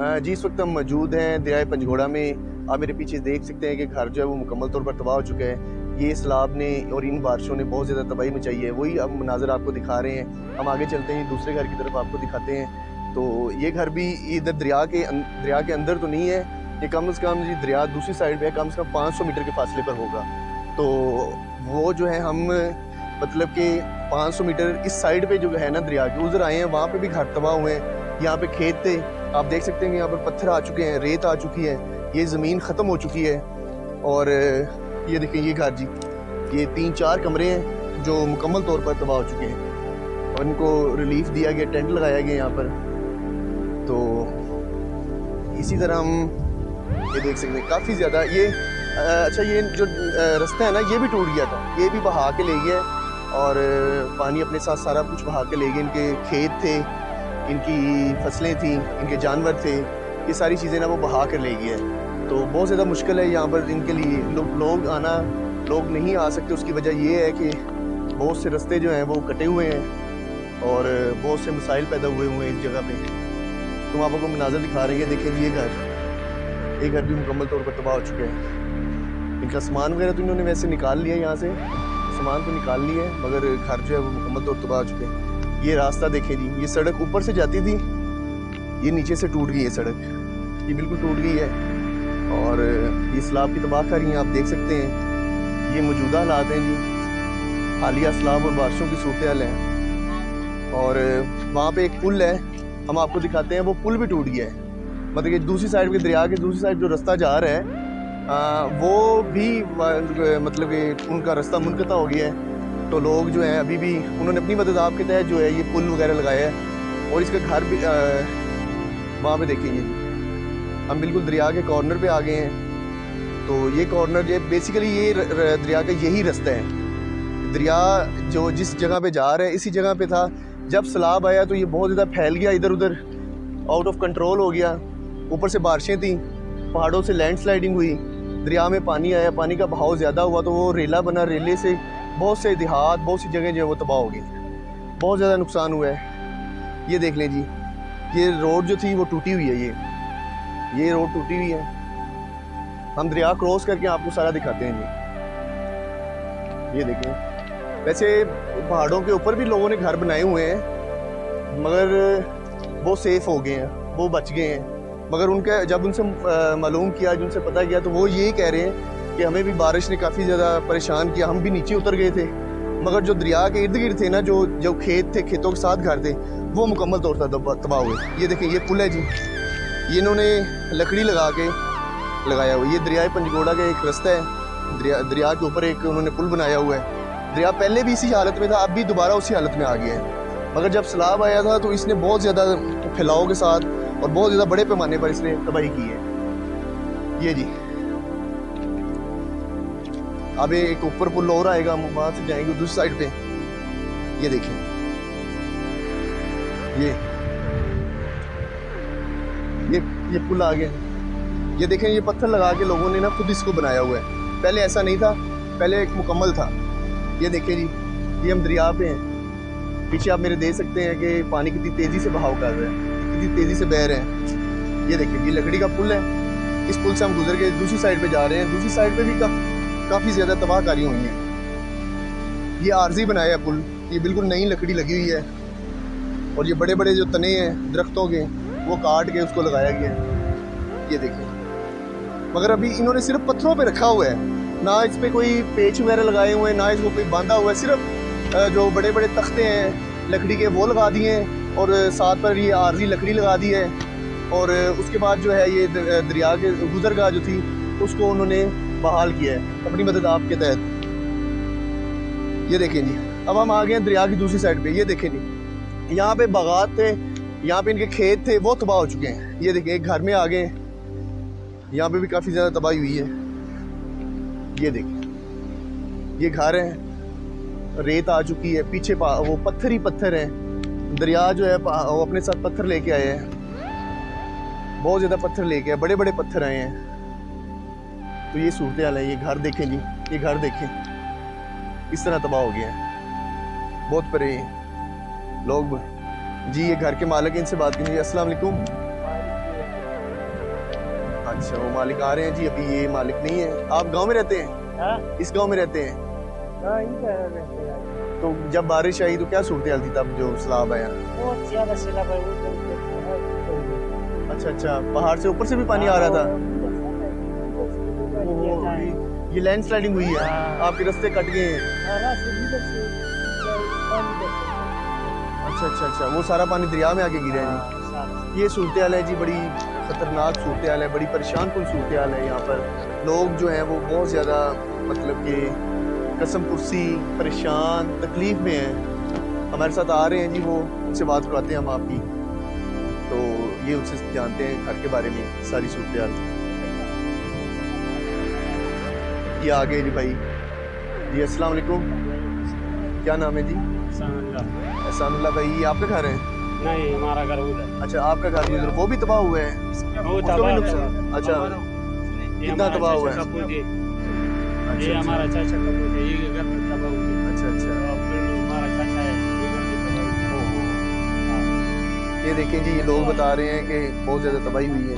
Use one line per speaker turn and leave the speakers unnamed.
जी, इस वक्त हम मौजूद हैं दरियाए पंजगोड़ा में। आप मेरे पीछे देख सकते हैं कि घर जो है वो मुकम्मल तौर पर तबाह हो चुका है। ये सैलाब ने और इन बारिशों ने बहुत ज़्यादा तबाही मचाई है। वही अब मनाज़र आपको दिखा रहे हैं। हम आगे चलते हैं, दूसरे घर की तरफ आपको दिखाते हैं। तो ये घर भी इधर दरिया के अंदर तो नहीं है, ये कम से कम जी दरिया दूसरी साइड पे है, कम से कम 500 मीटर के फासले पर होगा। तो वो जो है हम मतलब कि 500 मीटर इस साइड पे जो है ना दरिया के, उधर आए हैं, वहाँ पे भी घर तबाह हुए हैं। यहाँ पे खेत थे, आप देख सकते हैं कि यहाँ पर पत्थर आ चुके हैं, रेत आ चुकी है, ये ज़मीन ख़त्म हो चुकी है। और ये देखिए ये घर जी, ये 3-4 कमरे हैं जो मुकम्मल तौर पर तबाह हो चुके हैं और इनको रिलीफ दिया गया, टेंट लगाया गया यहाँ पर। तो इसी तरह हम ये देख सकते हैं काफ़ी ज़्यादा ये अच्छा ये जो रास्ता है ना ये भी टूट गया था, ये भी बहा के ले गया और पानी अपने साथ सारा कुछ बहा के ले गए। इनके खेत थे, इनकी फसलें थी, इनके जानवर थे, ये सारी चीज़ें ना वो बहा कर ले गया है। तो बहुत ज़्यादा मुश्किल है यहाँ पर इनके लिए, लोग नहीं आ सकते। उसकी वजह ये है कि बहुत से रास्ते जो हैं वो कटे हुए हैं और बहुत से मसाइल पैदा हुए हैं इस जगह पे। तो आपको मनाज़र दिखा रहे हैं, देखें ये घर भी मुकम्मल तौर पर तबाह हो चुके हैं। इनका सामान वगैरह तो इन्होंने वैसे निकाल लिया, यहाँ से सामान तो निकाल लिया है, मगर घर जो है वो मुकम्मल तौर पर तबाह हो चुके हैं। ये रास्ता देखें जी, ये सड़क ऊपर से जाती थी, ये नीचे से टूट गई है सड़क, ये बिल्कुल टूट गई है और ये सैलाब की तबाहकारी आप देख सकते हैं। ये मौजूदा हालात हैं जी, हालिया सैलाब और बारिशों की सूरत हाल है। और वहाँ पे एक पुल है, हम आपको दिखाते हैं, वो पुल भी टूट गया है। मतलब कि दूसरी साइड के दरिया के दूसरी साइड जो रास्ता जा रहा है वो भी मतलब कि उनका रास्ता मुनक़ता हो गया है। तो लोग जो हैं अभी भी उन्होंने अपनी मदद आपके तहत जो है ये पुल वगैरह लगाया है और इसका घर भी वहाँ पे देखेंगे जी, हम बिल्कुल दरिया के कॉर्नर पे आ गए हैं। तो ये कॉर्नर ये बेसिकली ये दरिया का यही रास्ता है। दरिया जो जिस जगह पे जा रहा है इसी जगह पे था। जब सैलाब आया तो ये बहुत ज़्यादा फैल गया, इधर उधर आउट ऑफ कंट्रोल हो गया। ऊपर से बारिशें थी, पहाड़ों से लैंडस्लाइडिंग हुई, दरिया में पानी आया, पानी का बहाव ज़्यादा हुआ तो वो रेला बना, रेले से बहुत से देहात, बहुत सी जगह जो है वो तबाह हो गई, बहुत ज़्यादा नुकसान हुआ है। ये देख लें जी, ये रोड जो थी वो टूटी हुई है, ये रोड टूटी हुई है। हम दरिया क्रॉस करके आपको सारा दिखाते हैं जी। ये देखें, वैसे पहाड़ों के ऊपर भी लोगों ने घर बनाए हुए हैं मगर वो सेफ़ हो गए हैं, वो बच गए हैं। मगर उनके जब उनसे मालूम किया, जिनसे पता किया, तो वो यही कह रहे हैं कि हमें भी बारिश ने काफ़ी ज़्यादा परेशान किया, हम भी नीचे उतर गए थे। मगर जो दरिया के इर्द गिर्द थे ना, जो खेत थे, खेतों के साथ घर थे, वो मुकम्मल तौर पर तबाह हुए। ये देखें, ये पुल है जी, ये इन्होंने लकड़ी लगा के लगाया हुआ। ये दरियाए पंजगोड़ा का एक रास्ता है, दरिया के ऊपर एक उन्होंने पुल बनाया हुआ है। दरिया पहले भी इसी हालत में था, अब भी दोबारा उसी हालत में आ गया है। मगर जब सैलाब आया था तो इसने बहुत ज़्यादा फैलाव के साथ और बहुत ज़्यादा बड़े पैमाने पर इसने तबाही की है। ये जी, अब एक ऊपर पुल और आएगा, हम वहाँ से जाएंगे दूसरी साइड पे। ये देखें, ये पुल आ गया। ये देखें, ये पत्थर लगा के लोगों ने ना खुद इसको बनाया हुआ है, पहले ऐसा नहीं था, पहले एक मुकम्मल था। ये देखें जी, ये हम दरिया पे हैं, पीछे आप मेरे देख सकते हैं कि पानी कितनी तेज़ी से बहाव कर रहा है, कितनी तेज़ी से बह रहे हैं। ये देखिए, ये लकड़ी का पुल है, इस पुल से हम गुजर के दूसरी साइड पे जा रहे हैं। दूसरी साइड पे भी काफ़ी ज़्यादा तबाहकारी हुई है। ये आर्जी बनाया है पुल, ये बिल्कुल नई लकड़ी लगी हुई है और ये बड़े बड़े जो तने हैं दरख्तों के वो काट के उसको लगाया गया है। ये देखिए, मगर अभी इन्होंने सिर्फ पत्थरों पे रखा हुआ है, ना इस पर कोई पेच वगैरह लगाए हुए हैं, ना इसको कोई बांधा हुआ है। सिर्फ जो बड़े बड़े तख्ते हैं लकड़ी के वो लगा दिए हैं और साथ पर ये आर्जी लकड़ी लगा दी है। और उसके बाद जो है ये दरिया के गुजरगाह जो थी उसको उन्होंने बहाल किया है अपनी मदद आपके तहत। ये देखें जी, अब हम आ गए हैं दरिया की दूसरी साइड पे। ये देखें जी, यहाँ पे बागात थे, यहाँ पे इनके खेत थे, वो तबाह हो चुके हैं। ये देखें, एक घर में आ गए, यहाँ पे भी काफ़ी ज़्यादा तबाही हुई है। ये देखें, ये घर है, रेत आ चुकी है, पीछे वो पत्थर ही पत्थर है। दरिया जो है वो अपने साथ पत्थर लेके आए हैं, बहुत ज़्यादा पत्थर लेके आए, बड़े बड़े पत्थर आए हैं। तो ये सूरत हाल है। ये घर देखें जी, ये घर देखें, इस तरह तबाह हो गया है। बहुत परे लोग जी, ये घर के मालिक, इनसे बात कीजिए। अस्सलाम वालेकुम। अच्छा, वो मालिक आ रहे हैं जी, अभी ये मालिक नहीं है। आप गांव में रहते हैं?
हाँ?
इस गांव में रहते हैं?
हाँ, इधर रहते हैं।
तो जब बारिश आई तो क्या सूरत हाल थी तब जो सैलाब आया?
बहुत ज्यादा सैलाब है, उधर
अच्छा अच्छा, पहाड़ से ऊपर से भी पानी आ रहा था? ये लैंडस्लाइडिंग हुई है, आपके रास्ते कट गए हैं? अच्छा अच्छा अच्छा, वो सारा पानी दरिया में आके गिरा है जी। ये सूरत हाल है जी, बड़ी खतरनाक सूरत हाल है, बड़ी परेशान कुन सूरत हाल है। यहाँ पर लोग जो हैं वो बहुत ज़्यादा मतलब कि कसम कुर्सी परेशान तकलीफ में हैं। हमारे साथ आ रहे हैं जी, वो उनसे बात करवाते हैं हम आपकी, तो ये उनसे जानते हैं घर के बारे में सारी सूरत हाल। ये आ गए जी भाई जी, अस्सलाम वालेकुम, क्या नाम है जी? एहसानुल्लाह भाई, ये आपका घर है?
नहीं, हमारा घर उधर।
अच्छा, आपका घर उधर, वो भी तबाह हुआ है?
वो
उसका
तबाह
भी
है।
नुकसान? अच्छा,
ये
कितना
हमारा
तबाह हुआ
चाचा
है?
का पूत है।
अच्छा
ये
अच्छा
हमारा चाचा का पूत है, ये घर पर तबाह हुआ है।
अच्छा अच्छा।
हमारा चाचा है, ये घर पे तबाह हुआ है। हाँ।
ये देखें जी, ये लोग बता रहे हैं कि बहुत ज़्यादा तबाही हुई है।